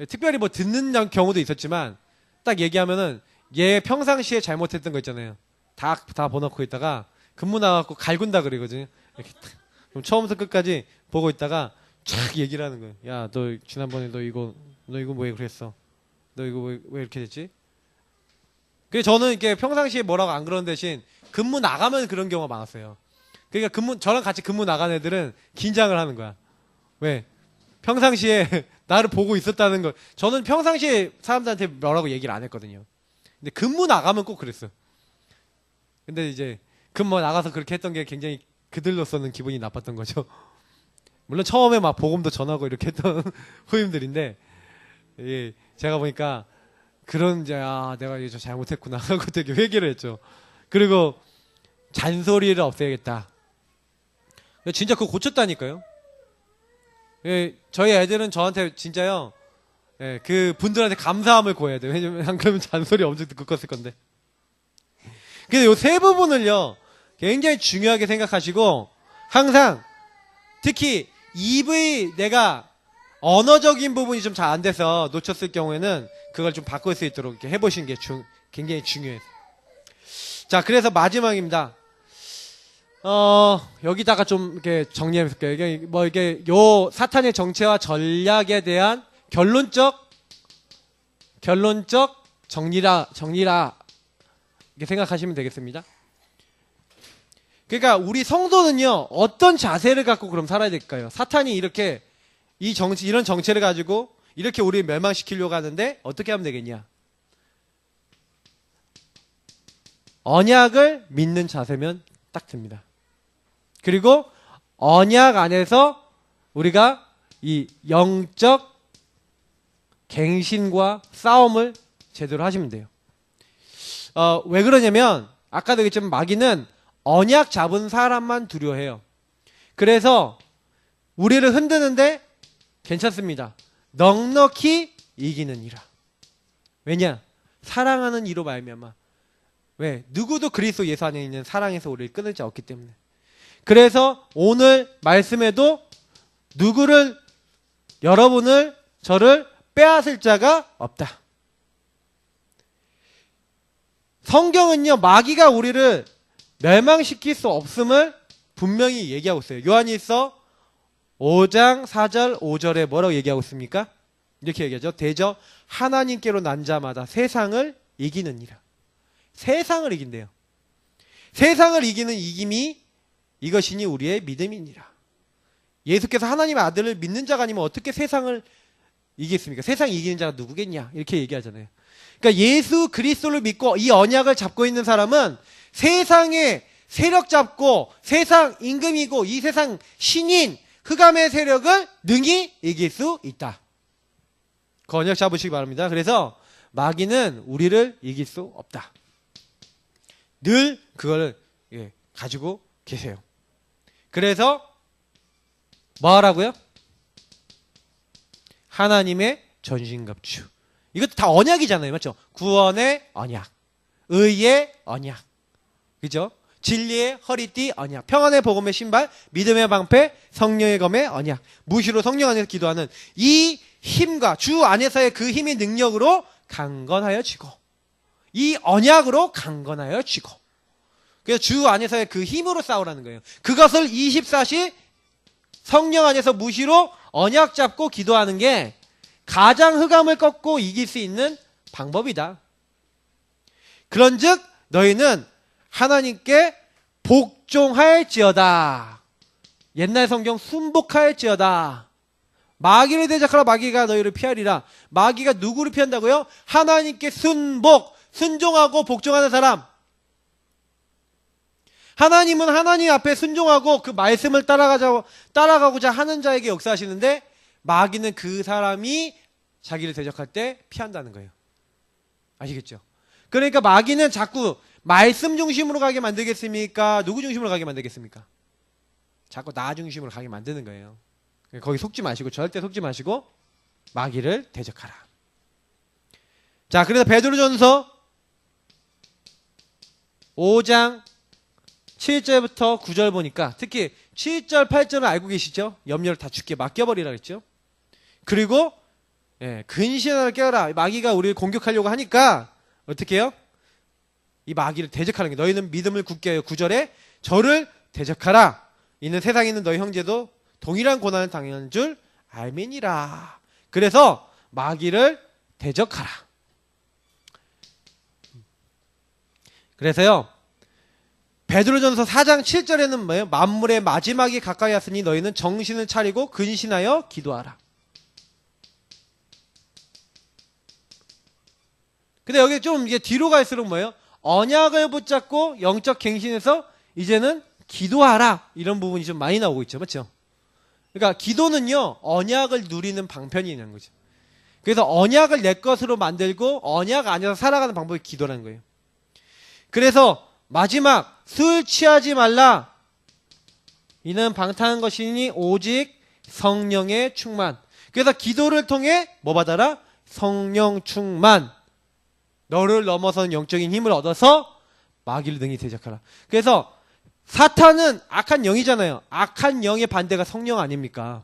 특별히 뭐 듣는 경우도 있었지만 딱 얘기하면은 얘 평상시에 잘못했던 거 있잖아요. 다 보놓고 있다가 근무 나가고 갈군다 그러거든요. 이렇게 그럼 처음부터 끝까지 보고 있다가 촥 얘기를 하는 거예요. 야, 너 지난번에 너 이거 왜 그랬어? 너 이거 왜 이렇게 됐지? 그래서 저는 이렇게 평상시에 뭐라고 안 그러는 대신 근무 나가면 그런 경우가 많았어요. 그러니까 저랑 같이 근무 나간 애들은 긴장을 하는 거야. 왜? 평상시에 나를 보고 있었다는 걸. 저는 평상시에 사람들한테 뭐라고 얘기를 안 했거든요. 근데 근무 나가면 꼭 그랬어요. 근데 이제 근무 나가서 그렇게 했던 게 굉장히 그들로서는 기분이 나빴던 거죠. 물론 처음에 막 보험도 전하고 이렇게 했던 후임들인데, 예, 제가 보니까 그런 이제 내가 이거 잘못했구나 하고 되게 회개를 했죠. 그리고 잔소리를 없애야겠다. 진짜 그거 고쳤다니까요. 예, 저희 애들은 저한테 진짜요, 예, 그 분들한테 감사함을 구해야 돼요. 왜냐면 안 그러면 잔소리 엄청 듣고 컸을 건데. 근데 요 세 부분을요 굉장히 중요하게 생각하시고, 항상 특히 EV 내가 언어적인 부분이 좀 잘 안 돼서 놓쳤을 경우에는 그걸 좀 바꿀 수 있도록 이렇게 해보시는 게 굉장히 중요해요. 자, 그래서 마지막입니다. 여기다가 좀 이렇게 정리해볼게요. 이게 요 사탄의 정체와 전략에 대한 결론적 정리라 이렇게 생각하시면 되겠습니다. 그러니까 우리 성도는요, 어떤 자세를 갖고 그럼 살아야 될까요? 사탄이 이렇게 이런 정체를 가지고 이렇게 우리를 멸망시키려고 하는데 어떻게 하면 되겠냐? 언약을 믿는 자세면 딱 됩니다. 그리고 언약 안에서 우리가 이 영적 갱신과 싸움을 제대로 하시면 돼요. 왜 그러냐면 아까도 얘기했지만 마귀는 언약 잡은 사람만 두려워해요. 그래서 우리를 흔드는데 괜찮습니다. 넉넉히 이기느니라. 왜냐? 사랑하는 이로 말미암아. 왜? 누구도 그리스도 예수 안에 있는 사랑에서 우리를 끊을 자 없기 때문에. 그래서 오늘 말씀에도 여러분을, 저를 빼앗을 자가 없다. 성경은요, 마귀가 우리를 멸망시킬 수 없음을 분명히 얘기하고 있어요. 요한일서 5장 4절 5절에 뭐라고 얘기하고 있습니까? 이렇게 얘기하죠. 대저 하나님께로 난 자마다 세상을 이기느니라. 세상을 이긴대요. 세상을 이기는 이김이 이것이니 우리의 믿음이니라. 예수께서 하나님의 아들을 믿는 자가 아니면 어떻게 세상을 이기겠습니까? 세상 이기는 자가 누구겠냐? 이렇게 얘기하잖아요. 그러니까 예수 그리스도를 믿고 이 언약을 잡고 있는 사람은 세상의 세력 잡고 세상 임금이고 이 세상 신인 흑암의 세력을 능히 이길 수 있다. 그 언약 잡으시기 바랍니다. 그래서 마귀는 우리를 이길 수 없다. 늘 그걸 가지고 계세요. 그래서 뭐 하라고요? 하나님의 전신갑주. 이것도 다 언약이잖아요. 맞죠? 구원의 언약, 의의 언약, 그죠? 진리의 허리띠 언약, 평안의 복음의 신발, 믿음의 방패, 성령의 검의 언약. 무시로 성령 안에서 기도하는 이 힘과 주 안에서의 그 힘의 능력으로 강건하여 지고, 이 언약으로 강건하여 지고. 그래서 주 안에서의 그 힘으로 싸우라는 거예요. 그것을 24시 성령 안에서 무시로 언약 잡고 기도하는 게 가장 흑암을 꺾고 이길 수 있는 방법이다. 그런즉 너희는 하나님께 복종할지어다. 옛날 성경 순복할지어다. 마귀를 대적하라. 마귀가 너희를 피하리라. 마귀가 누구를 피한다고요? 하나님께 순종하고 복종하는 사람. 하나님은 하나님 앞에 순종하고 그 말씀을 따라가고자 하는 자에게 역사하시는데, 마귀는 그 사람이 자기를 대적할 때 피한다는 거예요. 아시겠죠? 그러니까 마귀는 자꾸 말씀 중심으로 가게 만들겠습니까? 누구 중심으로 가게 만들겠습니까? 자꾸 나 중심으로 가게 만드는 거예요. 거기 속지 마시고, 절대 속지 마시고 마귀를 대적하라. 자, 그래서 베드로전서 5장 7절부터 9절 보니까, 특히 7절 8절은 알고 계시죠? 염려를 다 죽게 맡겨버리라 그랬죠. 그리고 근신하를 깨어라. 마귀가 우리를 공격하려고 하니까 어떻게 해요? 이 마귀를 대적하는 게, 너희는 믿음을 굳게 하여 9절에 저를 대적하라. 이는 세상에 있는 너희 형제도 동일한 고난을 당하는 줄 알미니라. 그래서 마귀를 대적하라. 그래서요, 베드로전서 4장 7절에는 뭐예요? 만물의 마지막이 가까이 왔으니 너희는 정신을 차리고 근신하여 기도하라. 근데 여기 좀 이게 뒤로 갈수록 뭐예요? 언약을 붙잡고 영적 갱신해서 이제는 기도하라. 이런 부분이 좀 많이 나오고 있죠. 맞죠? 그러니까 기도는요, 언약을 누리는 방편이라는 거죠. 그래서 언약을 내 것으로 만들고 언약 안에서 살아가는 방법이 기도라는 거예요. 그래서 마지막, 술 취하지 말라. 이는 방탕한 것이니 오직 성령의 충만. 그래서 기도를 통해 뭐 받아라? 성령 충만. 너를 넘어서는 영적인 힘을 얻어서 마귀를 능히 대적하라. 그래서 사탄은 악한 영이잖아요. 악한 영의 반대가 성령 아닙니까?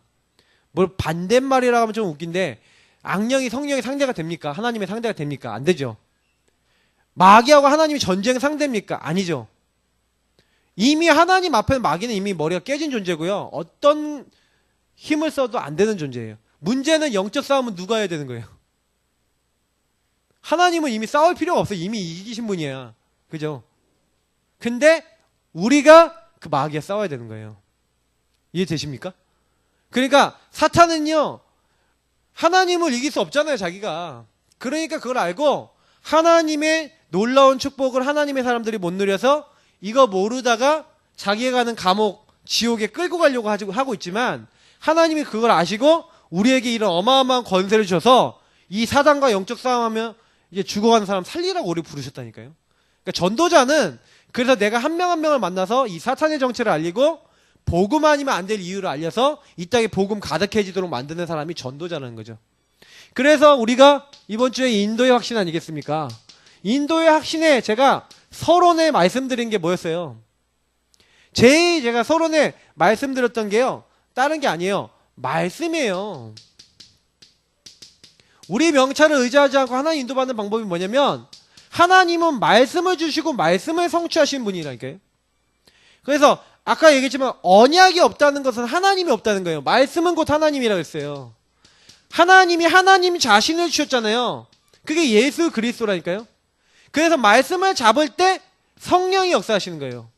뭘 반대말이라고 하면 좀 웃긴데, 악령이 성령의 상대가 됩니까? 하나님의 상대가 됩니까? 안 되죠. 마귀하고 하나님이 전쟁 상대입니까? 아니죠. 이미 하나님 앞에는 마귀는 이미 머리가 깨진 존재고요. 어떤 힘을 써도 안 되는 존재예요. 문제는 영적 싸움은 누가 해야 되는 거예요? 하나님은 이미 싸울 필요가 없어요. 이미 이기신 분이야. 그죠? 근데 우리가 그 마귀와 싸워야 되는 거예요. 이해되십니까? 그러니까 사탄은요, 하나님을 이길 수 없잖아요, 자기가. 그러니까 그걸 알고 하나님의 놀라운 축복을 하나님의 사람들이 못 누려서 이거 모르다가 자기가 가는 감옥, 지옥에 끌고 가려고 하고 있지만, 하나님이 그걸 아시고 우리에게 이런 어마어마한 권세를 주셔서 이 사단과 영적 싸움하면 이제 죽어가는 사람 살리라고 우리 부르셨다니까요. 그러니까 전도자는, 그래서 내가 한 명 한 명을 만나서 이 사탄의 정체를 알리고 복음 아니면 안 될 이유를 알려서 이 땅에 복음 가득해지도록 만드는 사람이 전도자라는 거죠. 그래서 우리가 이번 주에 인도의 확신 아니겠습니까? 인도의 확신에 제가 서론에 말씀드린 게 뭐였어요? 제가 서론에 말씀드렸던 게요, 다른 게 아니에요. 말씀이에요. 우리 명찰을 의지하지 않고 하나님 인도받는 방법이 뭐냐면, 하나님은 말씀을 주시고 말씀을 성취하신 분이라니까요. 그래서 아까 얘기했지만 언약이 없다는 것은 하나님이 없다는 거예요. 말씀은 곧 하나님이라고 했어요. 하나님이 하나님 자신을 주셨잖아요. 그게 예수 그리스도라니까요. 그래서 말씀을 잡을 때 성령이 역사하시는 거예요.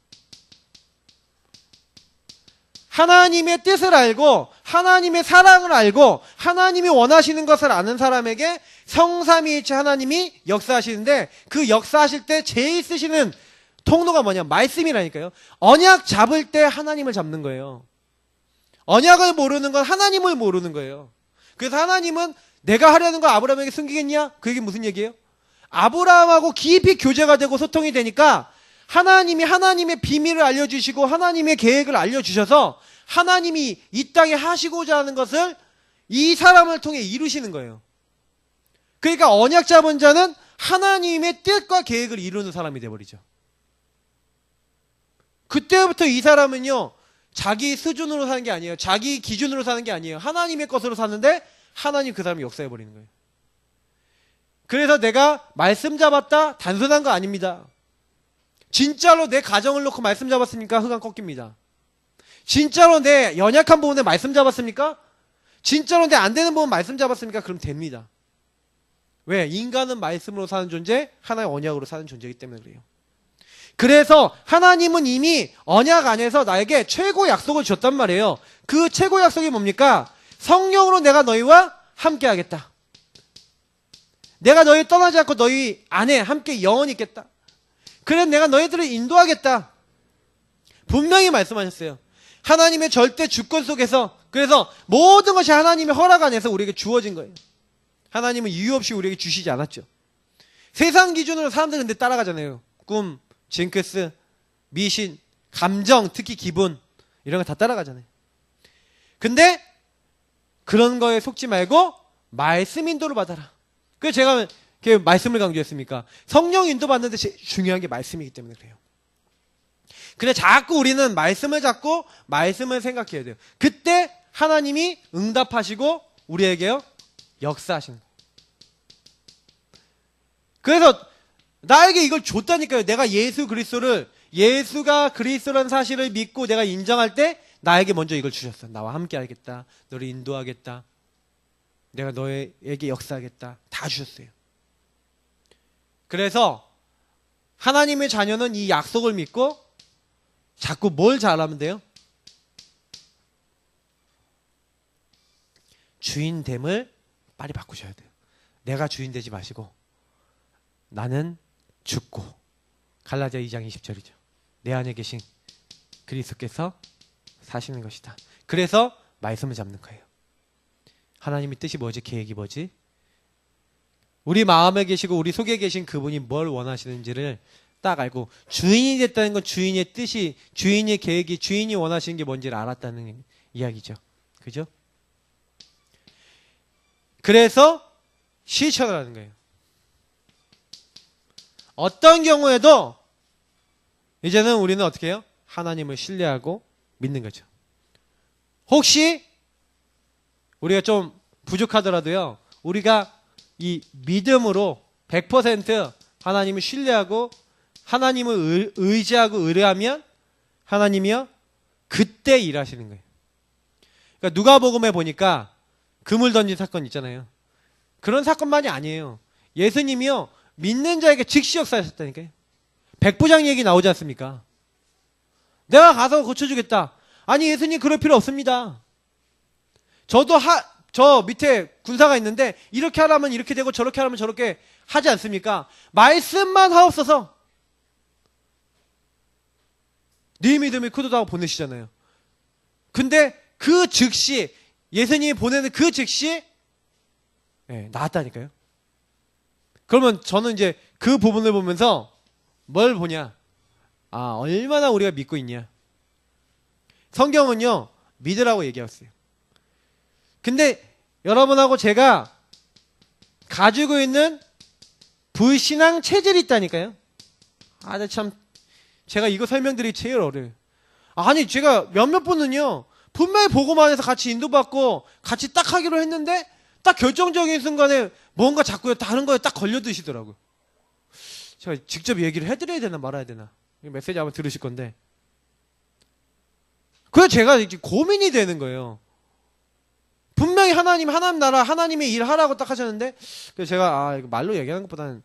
하나님의 뜻을 알고 하나님의 사랑을 알고 하나님이 원하시는 것을 아는 사람에게 성삼위일체 하나님이 역사하시는데, 그 역사하실 때 제일 쓰시는 통로가 뭐냐? 말씀이라니까요. 언약 잡을 때 하나님을 잡는 거예요. 언약을 모르는 건 하나님을 모르는 거예요. 그래서 하나님은 내가 하려는 걸 아브라함에게 숨기겠냐? 그 얘기 무슨 얘기예요? 아브라함하고 깊이 교제가 되고 소통이 되니까 하나님이 하나님의 비밀을 알려주시고 하나님의 계획을 알려주셔서 하나님이 이 땅에 하시고자 하는 것을 이 사람을 통해 이루시는 거예요. 그러니까 언약 잡은 자는 하나님의 뜻과 계획을 이루는 사람이 되어버리죠. 그때부터 이 사람은요, 자기 수준으로 사는 게 아니에요. 자기 기준으로 사는 게 아니에요. 하나님의 것으로 사는데 하나님 그 사람이 역사해버리는 거예요. 그래서 내가 말씀 잡았다, 단순한 거 아닙니다. 진짜로 내 가정을 놓고 말씀 잡았습니까? 흑암 꺾입니다. 진짜로 내 연약한 부분에 말씀 잡았습니까? 진짜로 내 안 되는 부분 말씀 잡았습니까? 그럼 됩니다. 왜? 인간은 말씀으로 사는 존재, 하나의 언약으로 사는 존재이기 때문에 그래요. 그래서 하나님은 이미 언약 안에서 나에게 최고 약속을 줬단 말이에요. 그 최고 약속이 뭡니까? 성령으로 내가 너희와 함께 하겠다. 내가 너희 떠나지 않고 너희 안에 함께 영원히 있겠다. 그래서 내가 너희들을 인도하겠다. 분명히 말씀하셨어요. 하나님의 절대 주권 속에서, 그래서 모든 것이 하나님의 허락 안에서 우리에게 주어진 거예요. 하나님은 이유 없이 우리에게 주시지 않았죠. 세상 기준으로 사람들은 근데 따라가잖아요. 꿈, 징크스, 미신, 감정, 특히 기분, 이런 거 다 따라가잖아요. 근데 그런 거에 속지 말고 말씀 인도를 받아라. 그래서 제가 이렇게 말씀을 강조했습니까? 성령 인도 받는데 제일 중요한 게 말씀이기 때문에 그래요. 근데 자꾸 우리는 말씀을 잡고 말씀을 생각해야 돼요. 그때 하나님이 응답하시고 우리에게요 역사하시는 거예요. 그래서 나에게 이걸 줬다니까요. 내가 예수가 그리스도라는 사실을 믿고 내가 인정할 때 나에게 먼저 이걸 주셨어. 나와 함께 하겠다. 너를 인도하겠다. 내가 너에게 역사하겠다. 다 주셨어요. 그래서 하나님의 자녀는 이 약속을 믿고 자꾸 뭘 잘하면 돼요? 주인됨을 빨리 바꾸셔야 돼요. 내가 주인 되지 마시고 나는 죽고, 갈라디아 2장 20절이죠. 내 안에 계신 그리스도께서 사시는 것이다. 그래서 말씀을 잡는 거예요. 하나님의 뜻이 뭐지? 계획이 뭐지? 우리 마음에 계시고 우리 속에 계신 그분이 뭘 원하시는지를 딱 알고, 주인이 됐다는 건 주인의 뜻이, 주인의 계획이, 주인이 원하시는 게 뭔지를 알았다는 이야기죠. 그죠? 그래서 실천을 하는 거예요. 어떤 경우에도 이제는 우리는 어떻게 해요? 하나님을 신뢰하고 믿는 거죠. 혹시 우리가 좀 부족하더라도요, 우리가 이 믿음으로 100% 하나님을 신뢰하고 하나님을 의지하고 의뢰하면 하나님이요 그때 일하시는 거예요. 그러니까 누가복음에 보니까 그물 던진 사건 있잖아요. 그런 사건만이 아니에요. 예수님이요 믿는 자에게 즉시 역사하셨다니까요. 백부장 얘기 나오지 않습니까? 내가 가서 고쳐주겠다. 아니 예수님 그럴 필요 없습니다. 저 밑에 군사가 있는데 이렇게 하라면 이렇게 되고 저렇게 하라면 저렇게 하지 않습니까? 말씀만 하옵소서. 네 믿음이 크도다 하고 보내시잖아요. 근데 그 즉시, 예수님이 보내는 그 즉시 나았다니까요. 그러면 저는 이제 그 부분을 보면서 뭘 보냐? 아, 얼마나 우리가 믿고 있냐? 성경은요 믿으라고 얘기했어요. 근데 여러분하고 제가 가지고 있는 불신앙 체질이 있다니까요. 아, 참 제가 이거 설명드리기 제일 어려워요. 아니 제가 몇몇 분은요 분명히 보고만 해서 같이 인도받고 같이 딱 하기로 했는데 딱 결정적인 순간에 뭔가 자꾸 다른 거에 딱 걸려드시더라고요. 제가 직접 얘기를 해드려야 되나 말아야 되나, 메시지 한번 들으실 건데, 그래서 제가 이렇게 고민이 되는 거예요. 분명히 하나님 나라 하나님의 일 하라고 딱 하셨는데, 그래서 제가 이거 말로 얘기하는 것보다는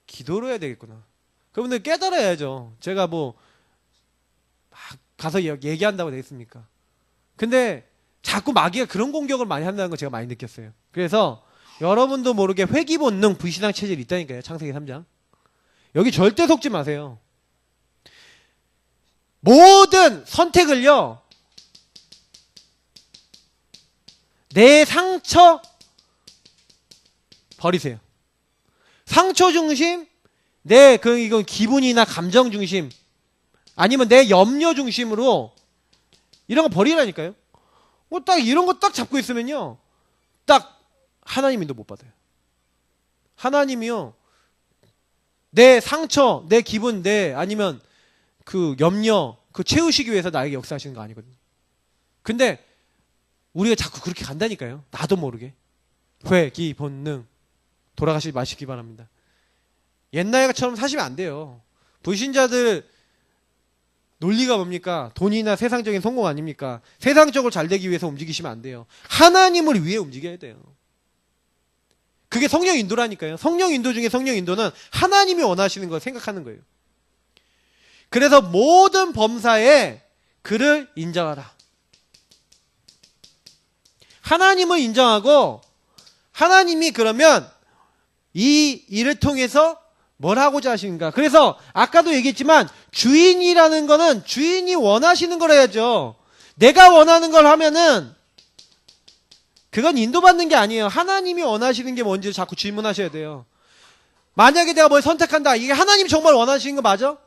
기도로 해야 되겠구나. 그분들 깨달아야죠. 제가 뭐 막 가서 얘기한다고 되겠습니까? 근데 자꾸 마귀가 그런 공격을 많이 한다는 걸 제가 많이 느꼈어요. 그래서 여러분도 모르게 회귀 본능, 불신앙 체질이 있다니까요. 창세기 3장. 여기 절대 속지 마세요. 모든 선택을요 내 상처 버리세요. 상처 중심, 이건 기분이나 감정 중심, 아니면 내 염려 중심으로 이런 거 버리라니까요. 딱 이런 거 딱 잡고 있으면요, 딱 하나님 인도 못 받아요. 하나님이요, 내 상처, 내 기분, 아니면 그 염려, 그 채우시기 위해서 나에게 역사하시는 거 아니거든요. 근데 우리가 자꾸 그렇게 간다니까요. 나도 모르게. 회귀 본능. 돌아가시지 마시기 바랍니다. 옛날처럼 사시면 안 돼요. 불신자들 논리가 뭡니까? 돈이나 세상적인 성공 아닙니까? 세상적으로 잘 되기 위해서 움직이시면 안 돼요. 하나님을 위해 움직여야 돼요. 그게 성령 인도라니까요. 성령 인도 중에 성령 인도는 하나님이 원하시는 걸 생각하는 거예요. 그래서 모든 범사에 그를 인정하라. 하나님을 인정하고, 하나님이 그러면 이 일을 통해서 뭘 하고자 하시는가. 그래서 아까도 얘기했지만 주인이라는 거는 주인이 원하시는 걸 해야죠. 내가 원하는 걸 하면은 그건 인도받는 게 아니에요. 하나님이 원하시는 게 뭔지 자꾸 질문하셔야 돼요. 만약에 내가 뭘 선택한다. 이게 하나님이 정말 원하시는 거 맞아?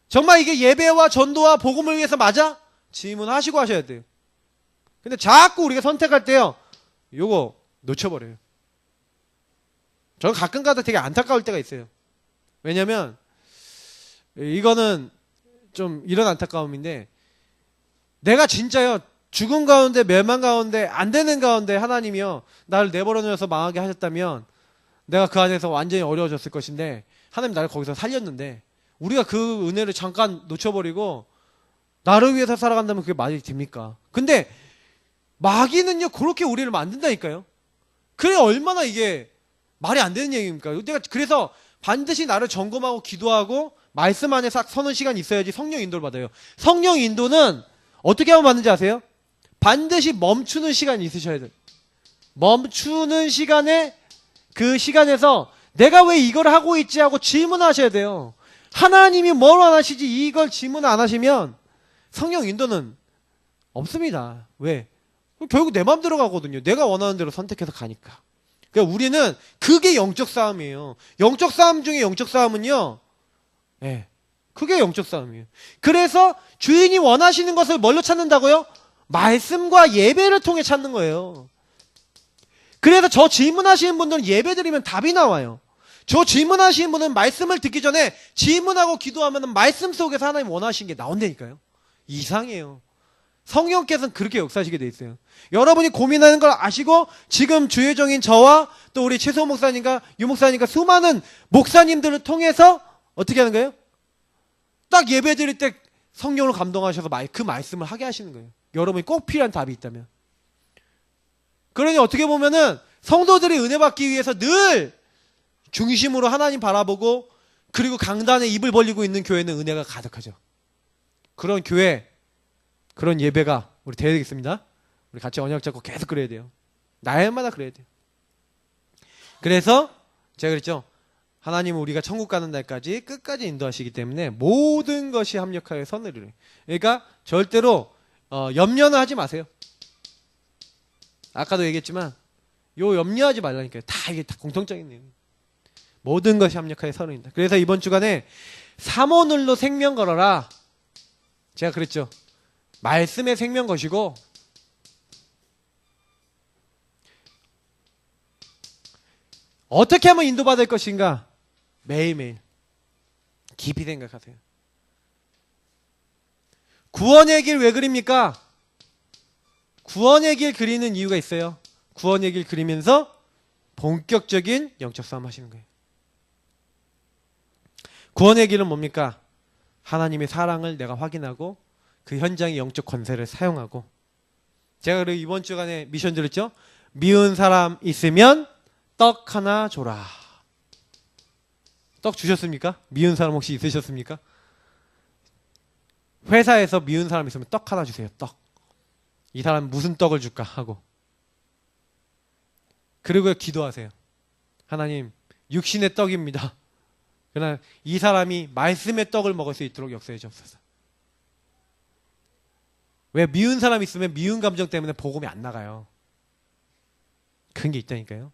정말 이게 예배와 전도와 복음을 위해서 맞아? 질문하시고 하셔야 돼요. 근데 자꾸 우리가 선택할 때요, 요거 놓쳐버려요. 저는 가끔가다 되게 안타까울 때가 있어요. 왜냐면 이거는 좀 이런 안타까움인데, 내가 진짜요 죽음 가운데 멸망 가운데 안 되는 가운데 하나님이요 나를 내버려 놓아서 망하게 하셨다면 내가 그 안에서 완전히 어려워졌을 것인데, 하나님 나를 거기서 살렸는데 우리가 그 은혜를 잠깐 놓쳐버리고 나를 위해서 살아간다면 그게 말이 됩니까? 근데 마귀는요 그렇게 우리를 만든다니까요. 그래 얼마나 이게 말이 안 되는 얘기입니까? 내가 그래서 반드시 나를 점검하고 기도하고 말씀 안에 싹 서는 시간이 있어야지 성령 인도를 받아요. 성령 인도는 어떻게 하면 받는지 아세요? 반드시 멈추는 시간이 있으셔야 돼요. 멈추는 시간에, 그 시간에서 내가 왜 이걸 하고 있지 하고 질문하셔야 돼요. 하나님이 뭘 원하시지 이걸 질문 안 하시면 성령 인도는 없습니다. 왜? 결국 내 마음대로 가거든요. 내가 원하는 대로 선택해서 가니까. 그러니까 우리는 그게 영적 싸움이에요. 영적 싸움 중에 영적 싸움은요, 예, 그게 영적 싸움이에요. 그래서 주인이 원하시는 것을 뭘로 찾는다고요? 말씀과 예배를 통해 찾는 거예요. 그래서 저 질문하시는 분들은 예배 드리면 답이 나와요. 저 질문하시는 분은 말씀을 듣기 전에 질문하고 기도하면 말씀 속에서 하나님 원하시는 게 나온다니까요. 이상해요. 성령께서는 그렇게 역사하시게 돼 있어요. 여러분이 고민하는 걸 아시고 지금 주예정인 저와 또 우리 최소 목사님과 유 목사님과 수많은 목사님들을 통해서 어떻게 하는 거예요? 딱 예배 드릴 때 성령으로 감동하셔서 그 말씀을 하게 하시는 거예요. 여러분이 꼭 필요한 답이 있다면. 그러니 어떻게 보면은 성도들이 은혜 받기 위해서 늘 중심으로 하나님 바라보고 그리고 강단에 입을 벌리고 있는 교회는 은혜가 가득하죠. 그런 교회, 그런 예배가 우리 되어야 되겠습니다. 우리 같이 언약 잡고 계속 그래야 돼요. 날마다 그래야 돼요. 그래서 제가 그랬죠. 하나님은 우리가 천국 가는 날까지 끝까지 인도하시기 때문에 모든 것이 합력하여 선을 이루어요. 그러니까 절대로 염려는 하지 마세요. 아까도 얘기했지만 요 염려하지 말라니까요. 다 이게 다 공통적인 내용. 모든 것이 합력하여 선을 이룬다. 그래서 이번 주간에 삼오늘로 생명 걸어라. 제가 그랬죠. 말씀의 생명 것이고 어떻게 하면 인도받을 것인가? 매일매일 깊이 생각하세요. 구원의 길 왜 그립니까? 구원의 길 그리는 이유가 있어요. 구원의 길 그리면서 본격적인 영적 싸움 하시는 거예요. 구원의 길은 뭡니까? 하나님의 사랑을 내가 확인하고 그 현장의 영적 권세를 사용하고, 제가 그리고 이번 주간에 미션 드렸죠? 미운 사람 있으면 떡 하나 줘라. 떡 주셨습니까? 미운 사람 혹시 있으셨습니까? 회사에서 미운 사람 있으면 떡 하나 주세요. 떡. 이 사람 무슨 떡을 줄까 하고. 그리고 기도하세요. 하나님, 육신의 떡입니다. 그러나 이 사람이 말씀의 떡을 먹을 수 있도록 역사해 주옵소서. 왜? 미운 사람 있으면 미운 감정 때문에 복음이 안 나가요. 그런 게 있다니까요.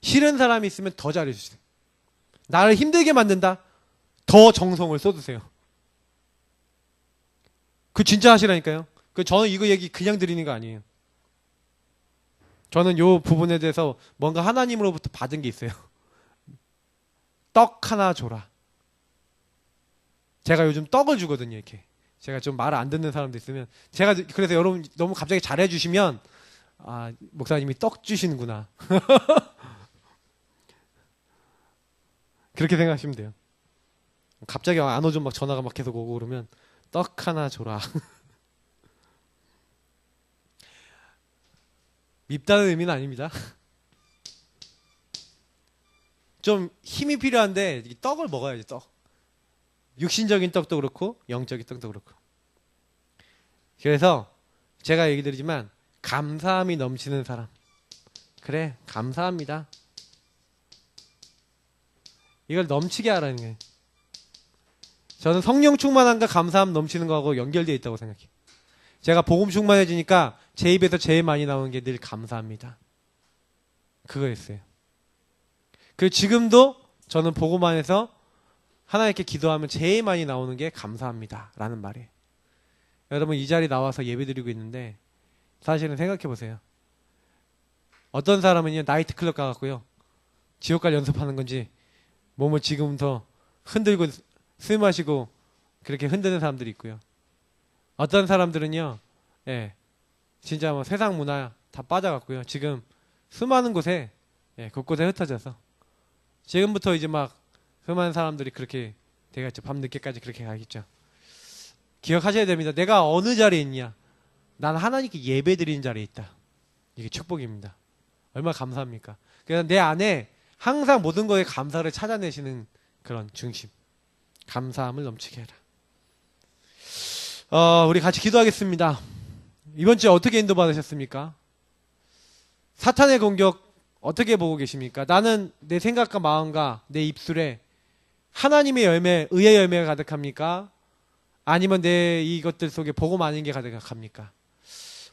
싫은 사람이 있으면 더 잘해주세요. 나를 힘들게 만든다? 더 정성을 쏟으세요. 그 진짜 하시라니까요. 저는 이거 얘기 그냥 드리는 거 아니에요. 저는 이 부분에 대해서 뭔가 하나님으로부터 받은 게 있어요. 떡 하나 줘라. 제가 요즘 떡을 주거든요. 이렇게 제가 좀 말 안 듣는 사람도 있으면 제가 그래서 여러분 너무 갑자기 잘해주시면 아, 목사님이 떡 주시는구나. 그렇게 생각하시면 돼요. 갑자기 안 오죠. 막 전화가 막 계속 오고 그러면 떡 하나 줘라. 밉다는 의미는 아닙니다. 좀 힘이 필요한데 떡을 먹어야지. 떡. 육신적인 떡도 그렇고 영적인 떡도 그렇고. 그래서 제가 얘기 드리지만 감사함이 넘치는 사람. 그래, 감사합니다. 이걸 넘치게 하라는 거예요. 저는 성령 충만함과 감사함 넘치는 거하고 연결되어 있다고 생각해요. 제가 복음 충만해지니까 제 입에서 제일 많이 나오는 게 늘 감사합니다. 그거였어요. 그 지금도 저는 복음 안에서 하나님께 기도하면 제일 많이 나오는 게 감사합니다 라는 말이에요. 여러분 이 자리 나와서 예배드리고 있는데 사실은 생각해 보세요. 어떤 사람은요 나이트클럽 가갖고요 지옥 갈 연습하는 건지 몸을 지금부터 흔들고 술 마시고 그렇게 흔드는 사람들이 있고요. 어떤 사람들은요 진짜 뭐 세상 문화 다 빠져갖고요 지금 수많은 곳에 곳곳에 흩어져서 지금부터 이제 막 수많은 사람들이 그렇게 되겠죠. 밤 늦게까지 그렇게 가겠죠. 기억하셔야 됩니다. 내가 어느 자리에 있냐. 난 하나님께 예배 드리는 자리에 있다. 이게 축복입니다. 얼마나 감사합니까? 그래서 내 안에 항상 모든 거에 감사를 찾아내시는 그런 중심. 감사함을 넘치게 해라. 우리 같이 기도하겠습니다. 이번 주에 어떻게 인도받으셨습니까? 사탄의 공격 어떻게 보고 계십니까? 나는 내 생각과 마음과 내 입술에 하나님의 열매, 의의 열매가 가득합니까? 아니면 내 이것들 속에 복음 아닌 게 가득합니까?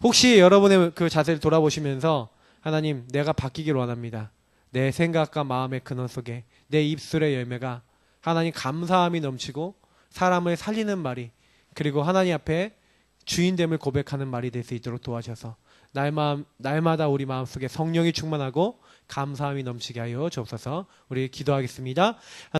혹시 여러분의 그 자세를 돌아보시면서 하나님 내가 바뀌기를 원합니다. 내 생각과 마음의 근원 속에 내 입술의 열매가 하나님 감사함이 넘치고 사람을 살리는 말이 그리고 하나님 앞에 주인됨을 고백하는 말이 될 수 있도록 도와주셔서 날마다 우리 마음속에 성령이 충만하고 감사함이 넘치게 하여 주옵소서. 우리 기도하겠습니다.